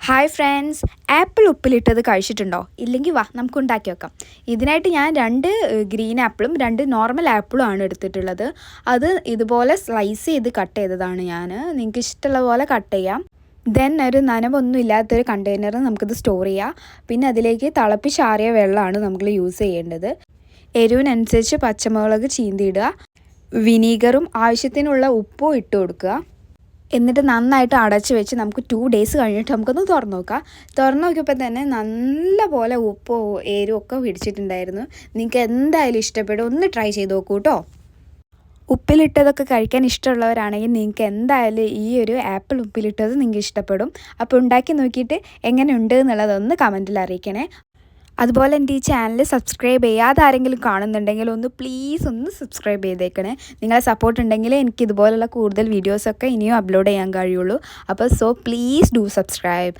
Hi friends, apple ഉപ്പിലിട്ടത് കഴിച്ചിട്ടുണ്ടോ? ഇല്ലെങ്കിൽ വാ നമുക്ക് ഉണ്ടാക്കി വെക്കാം. ഇതിനായിട്ട് ഞാൻ 2 ഗ്രീൻ ആപ്പിളും 2 നോർമൽ ആപ്പിളും ആണ് എടുത്തിട്ടുള്ളത്. അത് ഇതുപോലെ സ്ലൈസ് ചെയ്ത് കട്ട് ചെയ്തതാണ് ഞാൻ. നിങ്ങൾക്ക് ഇഷ്ടമുള്ള പോലെ കട്ട് ചെയ്യാം. ദെൻ ഒരു നനവൊന്നും ഇല്ലാത്തൊരു കണ്ടെയ്നറിൽ നമുക്കിത് സ്റ്റോർ ചെയ്യാം. പിന്നെ അതിലേക്ക് തിളപ്പിച്ചാറിയ വെള്ളമാണ് നമ്മൾ യൂസ് ചെയ്യേണ്ടത്. എരിവിനനുസരിച്ച് പച്ചമുളക് ചീന്തിയിടുക, വിനീഗറും ആവശ്യത്തിനുള്ള ഉപ്പും ഇട്ട് കൊടുക്കുക. എന്നിട്ട് നന്നായിട്ട് അടച്ച് വെച്ച് നമുക്ക് 2 ഡേയ്സ് കഴിഞ്ഞിട്ട് നമുക്കൊന്ന് തുറന്ന് നോക്കാം. തുറന്ന് നോക്കിയപ്പോൾ തന്നെ നല്ല പോലെ ഉപ്പോ എരിവും ഒക്കെ പിടിച്ചിട്ടുണ്ടായിരുന്നു. നിങ്ങൾക്ക് എന്തായാലും ഇഷ്ടപ്പെടും, ഒന്ന് ട്രൈ ചെയ്ത് നോക്കൂ കേട്ടോ. ഉപ്പിലിട്ടതൊക്കെ കഴിക്കാൻ ഇഷ്ടമുള്ളവരാണെങ്കിൽ നിങ്ങൾക്ക് എന്തായാലും ഈ ഒരു ആപ്പിൾ ഉപ്പിലിട്ടത് നിങ്ങൾക്ക് ഇഷ്ടപ്പെടും. അപ്പോൾ ഉണ്ടാക്കി നോക്കിയിട്ട് എങ്ങനെയുണ്ട് എന്നുള്ളതൊന്ന് കമൻറ്റിൽ അറിയിക്കണേ. അതുപോലെ എൻ്റെ ഈ ചാനൽ സബ്സ്ക്രൈബ് ചെയ്യാതെ ആരെങ്കിലും കാണുന്നുണ്ടെങ്കിൽ പ്ലീസ് ഒന്ന് സബ്സ്ക്രൈബ് ചെയ്തേക്കണേ. നിങ്ങളെ സപ്പോർട്ട് ഉണ്ടെങ്കിൽ എനിക്ക് ഇതുപോലുള്ള കൂടുതൽ വീഡിയോസൊക്കെ ഇനിയും അപ്ലോഡ് ചെയ്യാൻ കഴിയുള്ളൂ. അപ്പോൾ പ്ലീസ് ഡു സബ്സ്ക്രൈബ്.